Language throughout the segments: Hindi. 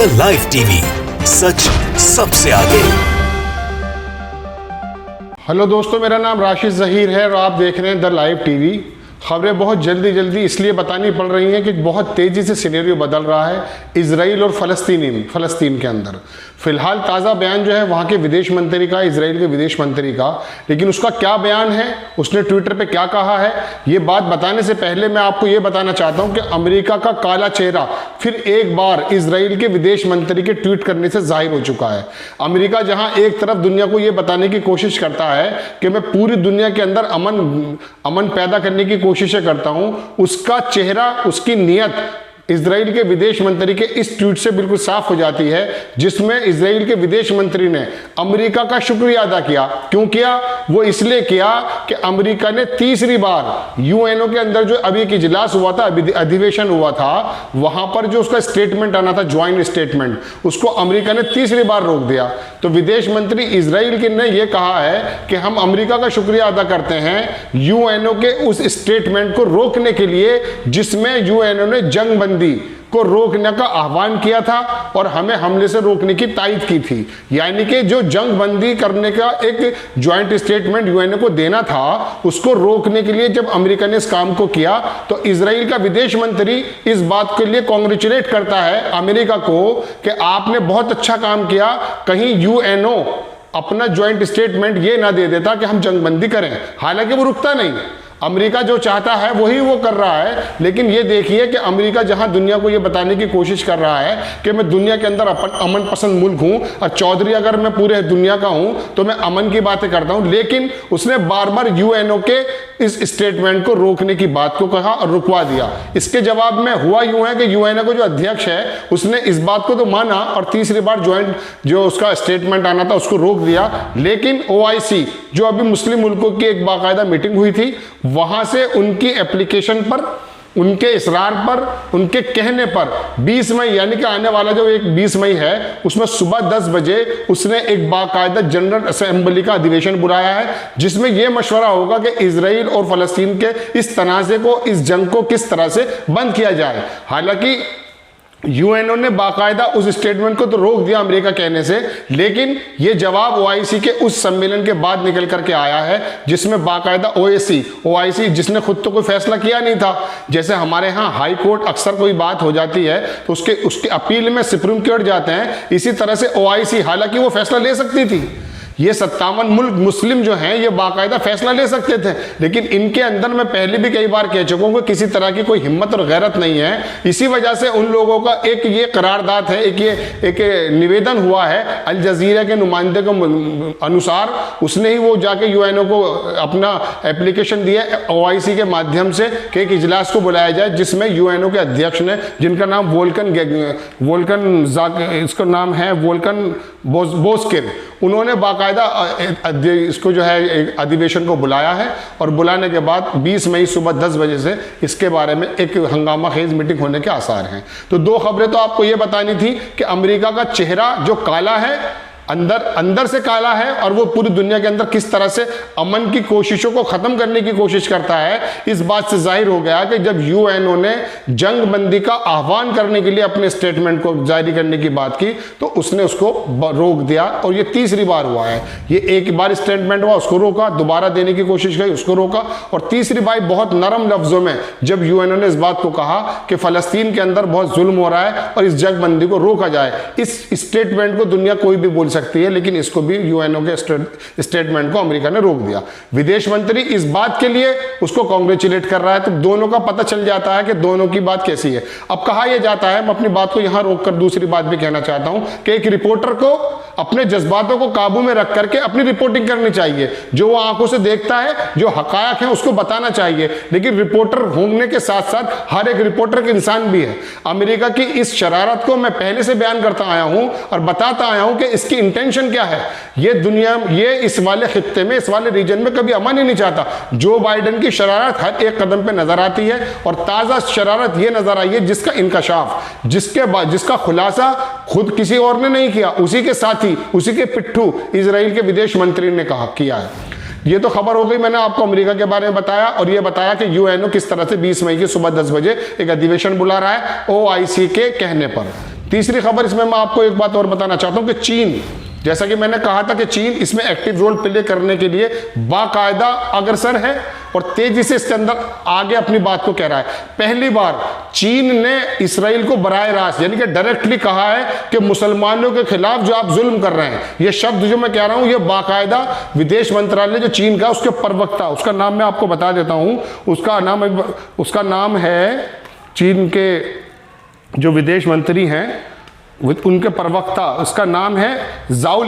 द लाइव टीवी, सच सबसे आगे। हेलो दोस्तों, मेरा नाम राशिद जहीर है और आप देख रहे हैं द लाइव टीवी। खबरें बहुत जल्दी इसलिए बतानी पड़ रही हैं कि बहुत तेज़ी से सिनेरियो बदल रहा है इजराइल और फ़लस्तीन के अंदर। फिलहाल ताज़ा बयान जो है वहाँ के विदेश मंत्री का, इजराइल के विदेश मंत्री का, लेकिन उसका क्या बयान है, उसने ट्विटर पे क्या कहा है, ये बात बताने से पहले मैं आपको ये बताना चाहता हूँ कि अमेरिका का काला चेहरा फिर एक बार इजराइल के विदेश मंत्री के ट्वीट करने से जाहिर हो चुका है। अमेरिका जहाँ एक तरफ दुनिया को ये बताने की कोशिश करता है कि मैं पूरी दुनिया के अंदर अमन पैदा करने की कोशिशें करता हूं, उसका चेहरा, उसकी नीयत इजराइल के विदेश मंत्री के इस ट्वीट से बिल्कुल साफ हो जाती है, जिसमें इजराइल के विदेश मंत्री ने अमेरिका का शुक्रिया अदा किया। क्यों किया? वो इसलिए किया कि अमेरिका ने तीसरी बार यूएनओ के अंदर जो अभी एक इजलास हुआ था, अधिवेशन हुआ था, वहां पर जो उसका स्टेटमेंट आना था, ज्वाइंट स्टेटमेंट, उसको अमेरिका ने तीसरी बार रोक दिया। तो विदेश मंत्री इजराइल के ने यह कहा है कि हम अमेरिका का शुक्रिया अदा करते हैं यूएनओ के उस स्टेटमेंट को रोकने के लिए जिसमें यूएनओ ने जंगबंदी को रोकने का आह्वान किया था और हमें हमले से रोकने की तायद की थी। यानी कि जो जंग बंदी करने का एक ज्वाइंट स्टेटमेंट यूएनओ को देना था, उसको रोकने के लिए जब अमेरिका ने इस काम को किया, तो इजराइल का विदेश मंत्री इस बात के लिए कांग्रेचुलेट करता है अमेरिका को कि आपने बहुत अच्छा काम किया। कहीं यूएनओ अपना ज्वाइंट स्टेटमेंट ये ना दे देता कि हम जंगबंदी करें। हालांकि वो रुकता नहीं, अमेरिका जो चाहता है वही वो कर रहा है। लेकिन ये देखिए कि अमेरिका जहां दुनिया को ये बताने की कोशिश कर रहा है कि मैं दुनिया के अंदर अमन पसंद मुल्क हूं और चौधरी अगर मैं पूरे दुनिया का हूं तो मैं अमन की बातें करता हूं, लेकिन उसने बार बार यूएनओ के इस स्टेटमेंट को रोकने की बात को कहा और रुकवा दिया। इसके जवाब में हुआ यूं है कि यूएनओ को जो अध्यक्ष है उसने इस बात को तो माना और तीसरी बार ज्वाइंट जो उसका स्टेटमेंट आना था उसको रोक दिया। लेकिन ओआईसी जो अभी मुस्लिम मुल्कों की एक बाकायदा मीटिंग हुई थी, वहां से उनकी एप्लीकेशन पर, उनके इसरार पर, उनके कहने पर 20 मई यानी कि आने वाला जो एक 20 मई है, उसमें सुबह 10 बजे उसने एक बाकायदा जनरल असेंबली का अधिवेशन बुलाया है, जिसमें यह मशवरा होगा कि इजराइल और फलस्तीन के इस तनाज़े को, इस जंग को किस तरह से बंद किया जाए। हालांकि यूएनओ ने बाकायदा उस स्टेटमेंट को तो रोक दिया अमेरिका कहने से, लेकिन यह जवाब ओआईसी के उस सम्मेलन के बाद निकल करके आया है, जिसमें बाकायदा ओआईसी जिसने खुद तो कोई फैसला किया नहीं था। जैसे हमारे यहाँ हाई कोर्ट अक्सर कोई बात हो जाती है तो उसके अपील में सुप्रीम कोर्ट जाते हैं, इसी तरह से ओआईसी, हालांकि वो फैसला ले सकती थी, ये 57 मुल्क मुस्लिम जो हैं ये बाकायदा फैसला ले सकते थे, लेकिन इनके अंदर मैं पहले भी कई बार कह चुका हूं कि किसी तरह की कोई हिम्मत और गैरत नहीं है। इसी वजह से उन लोगों का एक ये करारदाद है, एक निवेदन हुआ है अल जजीरा के नुमाइंदे के अनुसार, उसने ही वो जाके यूएनओ को अपना एप्लीकेशन दिया ओआईसी के माध्यम से कि एक इजलास को बुलाया जाए, जिसमें यूएनओ के अध्यक्ष ने, जिनका नाम इसका नाम है वोल्कन बोस्किर, उन्होंने बाकायदा इसको जो है अधिवेशन को बुलाया है और बुलाने के बाद 20 मई सुबह 10 बजे से इसके बारे में एक हंगामा खेज मीटिंग होने के आसार हैं। तो दो खबरें तो आपको ये बतानी थी कि अमेरिका का चेहरा जो काला है, अंदर से काला है, और वो पूरी दुनिया के अंदर किस तरह से अमन की कोशिशों को खत्म करने की कोशिश करता है, इस बात से जाहिर हो गया कि जब यूएनओ ने जंग बंदी का आह्वान करने के लिए अपने स्टेटमेंट को जारी करने की बात की तो उसने उसको रोक दिया। और ये तीसरी बार हुआ है, ये एक बार स्टेटमेंट हुआ उसको रोका, दोबारा देने की कोशिश की उसको रोका, और तीसरी बार बहुत नरम लफ्जों में जब यूएनओ ने इस बात को कहा कि फलस्तीन के अंदर बहुत जुल्म हो रहा है और इस जंग बंदी को रोका जाए। इस स्टेटमेंट को दुनिया कोई भी बोल सकती है, लेकिन इसको भी यूएनओ के स्टेटमेंट को अमेरिका ने रोक दिया। विदेश मंत्री इस बात के लिए उसको कांग्रेचुलेट कर रहा है, तो दोनों का पता चल जाता है कि दोनों की बात कैसी है। अब कहा यह जाता है, मैं अपनी बात को यहां रोककर दूसरी बात भी कहना चाहता हूं कि एक रिपोर्टर को अपने जज्बातों को काबू में रख करके अपनी रिपोर्टिंग करनी चाहिए। जो वो आंखों से देखता है, जो हकायक है, उसको बताना चाहिए, लेकिन रिपोर्टर होने के साथ साथ हर एक रिपोर्टर के इंसान भी है। अमेरिका की इस शरारत को मैं पहले से बयान करता आया हूं और बताता आया हूं कि इसकी इंटेंशन क्या है। ये दुनिया, ये इस वाले खित्ते में, इस वाले रीजन में कभी अमन ही नहीं चाहता। जो बाइडेन की शरारत हर एक कदम पे नजर आती है, और ताजा शरारत ये नजर आई है जिसका इंकशाफ, जिसका खुलासा खुद किसी और ने नहीं किया, उसी के साथी, उसी के पिट्ठू इजराइल के विदेश मंत्री ने किया है। ये तो खबर हो गई, मैंने आपको अमेरिका के बारे में बताया और ये बताया कि यूएनओ किस तरह से 20 मई की सुबह 10 बजे एक अधिवेशन बुला रहा है ओआईसी के कहने पर। तीसरी खबर इसमें मैं आपको एक बात और बताना चाहता हूं कि चीन, जैसा कि मैंने कहा था कि चीन इसमें एक्टिव रोल प्ले करने के लिए बाकायदा अग्रसर है और तेजी से इसके अंदर आगे अपनी बात को कह रहा है। पहली बार चीन ने इसराइल को बराह रास्त यानी कि डायरेक्टली कहा है कि मुसलमानों के खिलाफ जो आप जुल्म कर रहे हैं, ये शब्द जो मैं कह रहा हूं ये बाकायदा विदेश मंत्रालय जो चीन का, उसके प्रवक्ता, उसका नाम मैं आपको बता देता हूं, उसका नाम है, चीन के जो विदेश मंत्री हैं उनके प्रवक्ता, उसका नाम है जाओ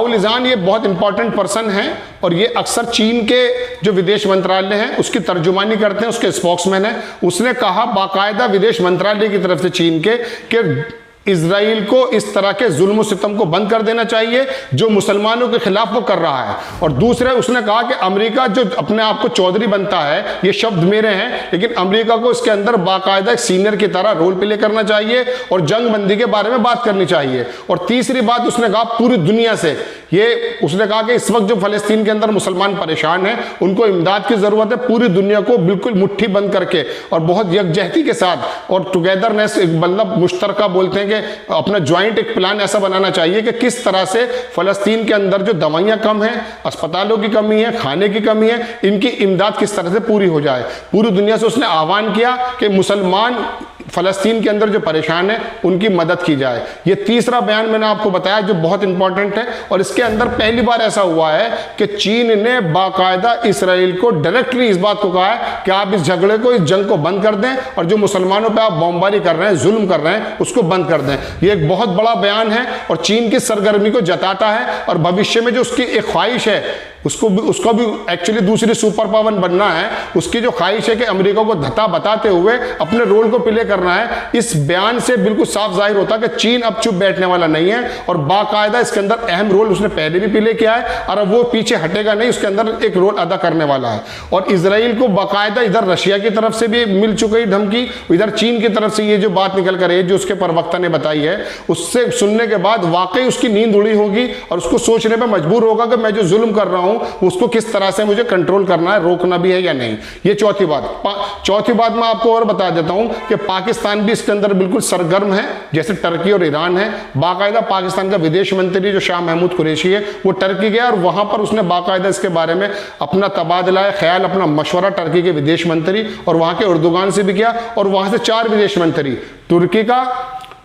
लिजान। ये बहुत इंपॉर्टेंट पर्सन है और ये अक्सर चीन के जो विदेश मंत्रालय है उसकी तर्जुमानी करते हैं, उसके स्पोक्समैन है। उसने कहा बाकायदा विदेश मंत्रालय की तरफ से चीन के कि इजराइल को इस तरह के जुल्म सितम को बंद कर देना चाहिए जो मुसलमानों के खिलाफ वो कर रहा है। और दूसरे उसने कहा कि अमेरिका जो अपने आप को चौधरी बनता है, ये शब्द मेरे हैं, लेकिन अमेरिका को इसके अंदर बाकायदा एक सीनियर की तरह रोल प्ले करना चाहिए और जंग बंदी के बारे में बात करनी चाहिए। और तीसरी बात उसने कहा पूरी दुनिया से, ये उसने कहा कि इस वक्त जो फलस्तीन के अंदर मुसलमान परेशान हैं उनको इमदाद की जरूरत है, पूरी दुनिया को बिल्कुल मुट्ठी बंद करके और बहुत यकजहती के साथ और टुगेदरनेस, मतलब मुश्तरका बोलते हैं कि अपना ज्वाइंट एक प्लान ऐसा बनाना चाहिए कि किस तरह से फलस्तीन के अंदर जो दवाइयां कम हैं, अस्पतालों की कमी है, खाने की कमी है, इनकी इमदाद किस तरह से पूरी हो जाए। पूरी दुनिया से उसने आह्वान किया कि मुसलमान फलस्तीन के अंदर जो परेशान है उनकी मदद की जाए। ये तीसरा बयान मैंने आपको बताया जो बहुत इंपॉर्टेंट है और इसके अंदर पहली बार ऐसा हुआ है कि चीन ने बाकायदा इसराइल को डायरेक्टली इस बात को कहा है कि आप इस झगड़े को, इस जंग को बंद कर दें और जो मुसलमानों पे आप बमबारी कर रहे हैं, जुल्म कर रहे हैं, उसको बंद कर दें। ये एक बहुत बड़ा बयान है और चीन की सरगर्मी को जताता है और भविष्य में जो उसकी एक ख्वाहिश है उसका भी एक्चुअली दूसरी सुपर पावर बनना है। उसकी जो ख्वाहिश है कि अमेरिका को धता बताते हुए अपने रोल को प्ले करना है, इस बयान से बिल्कुल साफ जाहिर होता है कि चीन अब चुप बैठने वाला नहीं है और बाकायदा इसके अंदर अहम रोल उसने पहले भी प्ले किया है और अब वो पीछे हटेगा नहीं, उसके अंदर एक रोल अदा करने वाला है। और इसराइल को बाकायदा इधर रशिया की तरफ से भी मिल चुकी धमकी, इधर चीन की तरफ से ये जो बात निकल कर है, जो उसके प्रवक्ता ने बताई है, उससे सुनने के बाद वाकई उसकी नींद उड़ी होगी और उसको सोचने पर मजबूर होगा कि मैं जो जुल्म कर रहा हूं उसको किस तरह से मुझे कंट्रोल करना है, रोकना भी है या नहीं। ये चौथी बात मैं आपको और बता देता हूं कि पाकिस्तान भी इसके अंदर बिल्कुल सरगर्म है, जैसे टर्की और ईरान है। बाकायदा पाकिस्तान का विदेश मंत्री जो शाह महमूद कुरैशी है वो टर्की गया और वहां पर उसने बाकायदा इसके बारे में अपना तबादला ख्याल, अपना मशवरा टर्की के विदेश मंत्री और वहां के उर्दुगान से भी किया और वहां से 4 विदेश मंत्री, तुर्की का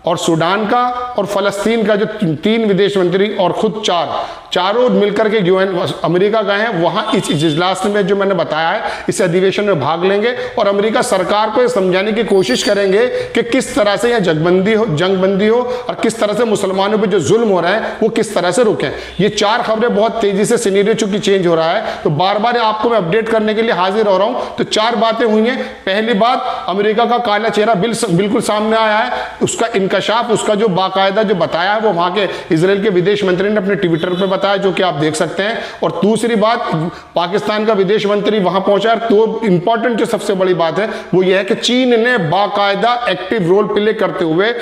और सूडान का और फलस्तीन का जो 3 विदेश मंत्री और खुद चारों मिलकर के यूएन अमेरिका गए हैं। वहां इस इजलास में जो मैंने बताया है, इस अधिवेशन में भाग लेंगे और अमेरिका सरकार को समझाने की कोशिश करेंगे कि किस तरह से यह जंग बंदी हो और किस तरह से मुसलमानों पर जो जुल्म हो रहा है वो किस तरह से रुकें। ये 4 खबरें बहुत तेजी से सिनेरियो चूंकि चेंज हो रहा है तो बार बार आपको मैं अपडेट करने के लिए हाजिर हो रहा हूं। तो 4 बातें हुई हैं। पहली बात, अमेरिका का काला चेहरा बिल्कुल सामने आया है, उसका इंकशाफ, उसका जो बाकायदा जो बताया है वो वहां के इजराइल के विदेश मंत्री ने अपने ट्विटर पर बताया, जो कि आप देख सकते हैं। और दूसरी बात, पाकिस्तान का विदेश मंत्री वहां पहुंचा है। तो इंपॉर्टेंट जो सबसे बड़ी बात है वो ये है कि चीन ने बाकायदा एक्टिव रोल प्ले करते हुए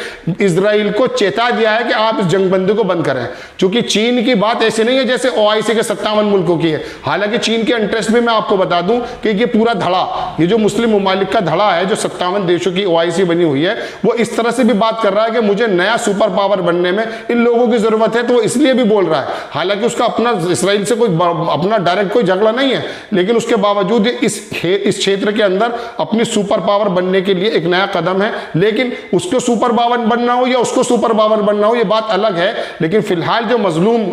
इजराइल को चेता दिया है कि आप इस जंगबंदी को बंद करें। क्योंकि चीन की बात ऐसी नहीं है जैसे ओआईसी के 57 मुल्कों की है। हालांकि चीन के इंटरेस्ट भी मैं आपको बता दूं कि ये पूरा धड़ा, ये जो मुस्लिम ममालिक का धड़ा है, जो 57 देशों की ओआईसी बनी हुई है, वो इस तरह से भी बात कर रहा है कि मुझे नया सुपर पावर बनने में इन लोगों की जरूरत है, तो वो इसलिए भी बोल रहा है। हालांकि उसका अपना इसराइल से कोई अपना डायरेक्ट कोई झगड़ा नहीं है, लेकिन उसके बावजूद इस क्षेत्र के अंदर अपनी सुपर पावर बनने के लिए एक नया कदम है। लेकिन उसको सुपर पावर बनना हो या उसको सुपर पावर बनना हो, ये बात अलग है। लेकिन फिलहाल जो मजलूम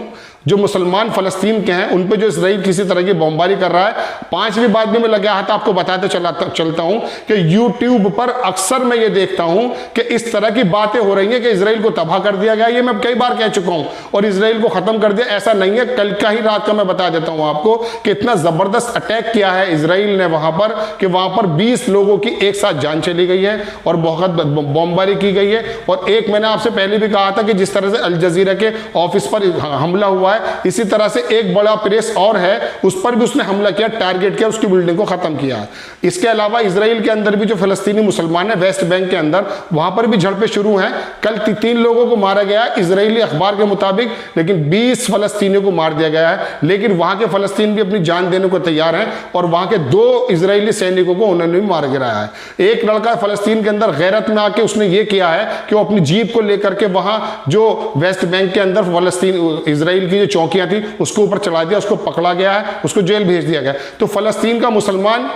जो मुसलमान फलस्तीन के हैं उन पे जो इसराइल किसी तरह की बमबारी कर रहा है। 5वीं बात भी मैं लगा हाथ आपको बताते चलता हूं कि यूट्यूब पर अक्सर मैं ये देखता हूं कि इस तरह की बातें हो रही हैं कि इसराइल को तबाह कर दिया गया। ये मैं कई बार कह चुका हूं और इसराइल को खत्म कर दिया, ऐसा नहीं है। कल का ही रात का मैं बता देता हूं आपको कि इतना जबरदस्त अटैक किया है इसराइल ने वहां पर कि वहां पर 20 लोगों की एक साथ जान चली गई है और बहुत बमबारी की गई है। और एक मैंने आपसे पहले भी कहा था कि जिस तरह से अल जजीरा के ऑफिस पर हमला हुआ हुआ है। इसी तरह से एक बड़ा प्रेस और है, उस पर भी उसने हमला किया, टारगेट किया, उसकी बिल्डिंग को खत्म किया। इसके अलावा इजराइल के अंदर भी जो फलस्तीनी मुसलमान है वेस्ट बैंक के अंदर, वहां पर भी झड़पें शुरू हैं। कल 3 लोगों को मारा गया इजरायली अखबार के मुताबिक, लेकिन 20 फलस्तीनियों को मार दिया गया है। लेकिन वहां के फलस्तीन भी अपनी जान देने को तैयार हैं और वहां के 2 इजरायली सैनिकों को उन्होंने भी मार गिराया है। एक लड़का फलस्तीन के अंदर गैरत में आके उसने ये किया है कि वो अपनी जीप को लेकर के वहां जो वेस्ट बैंक के अंदर फलस्तीन इजराइल की जो चौकियां थी उसके ऊपर चढ़ा दिया, उसको पकड़ा गया है, उसको जेल भेज दिया गया। तो फलस्तीन का मुसलमान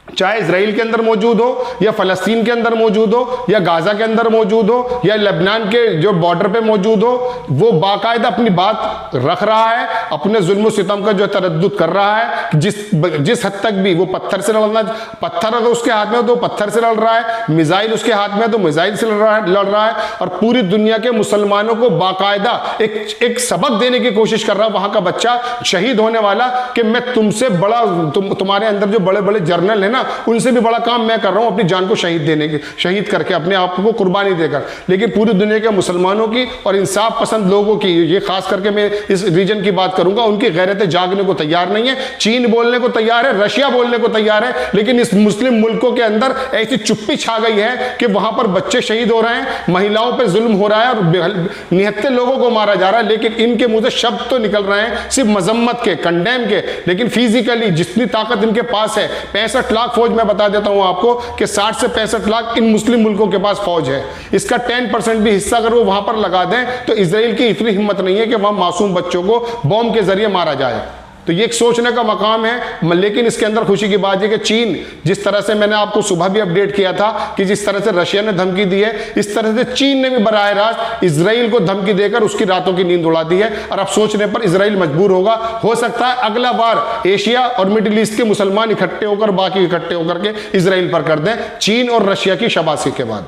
चाहे इजराइल के अंदर मौजूद हो या फलस्तीन के अंदर मौजूद हो या गाजा के अंदर मौजूद हो या लेबनान के जो बॉर्डर पे मौजूद हो, वो बाकायदा अपनी बात रख रहा है, अपने जुल्म सितम का जो तरद्दुद कर रहा है। जिस हद तक भी वो पत्थर से लड़ना, पत्थर अगर उसके हाथ में हो तो पत्थर से लड़ रहा है, मिसाइल उसके हाथ में है तो मिसाइल से लड़ रहा है और पूरी दुनिया के मुसलमानों को बाकायदा एक सबक देने की कोशिश कर रहा है। वहां का बच्चा शहीद होने वाला कि मैं तुमसे बड़ा, तुम्हारे अंदर जो बड़े बड़े जर्नल है ना, उनसे भी बड़ा काम मैं कर रहा हूं, अपनी जान को शहीद करके, अपने आप को कुर्बानी देकर। लेकिन पूरी दुनिया के मुसलमानों की और इंसाफ पसंद लोगों की, ये खास करके मैं इस रीजन की बात करूंगा, उनकी गैरतें जागने को तैयार नहीं है। चीन बोलने को तैयार है, रशिया बोलने को तैयार है, लेकिन इस मुस्लिम मुल्कों के अंदर ऐसी चुप्पी छा गई है कि वहां पर बच्चे शहीद हो रहे हैं, महिलाओं पर जुल्म हो रहा है और निहत्ते लोगों को मारा जा रहा है। लेकिन इनके मुंह से शब्द तो निकल रहे हैं सिर्फ मजम्मत के, कंडेम के, लेकिन फिजिकली जितनी ताकत इनके पास है, 65 लाख फौज, मैं बता देता हूं आपको कि 60 से 65 लाख इन मुस्लिम मुल्कों के पास फौज है। इसका 10% भी हिस्सा अगर वो वहां पर लगा दें तो इजराइल की इतनी हिम्मत नहीं है कि वहां मासूम बच्चों को बॉम्ब के जरिए मारा जाए। तो ये एक सोचने का मकाम है। लेकिन इसके अंदर खुशी की बात है कि चीन, जिस तरह से मैंने आपको सुबह भी अपडेट किया था कि जिस तरह से रशिया ने धमकी दी है, इस तरह से चीन ने भी बराह रास्त इजराइल को धमकी देकर उसकी रातों की नींद उड़ा दी है। और अब सोचने पर इजराइल मजबूर होगा। हो सकता है अगला बार एशिया और मिडिल ईस्ट के मुसलमान इकट्ठे होकर, बाकी इकट्ठे होकर के इजराइल पर कर दें, चीन और रशिया की शाबाशी के बाद।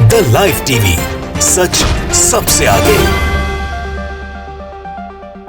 द लाइव टीवी, सच सबसे आगे।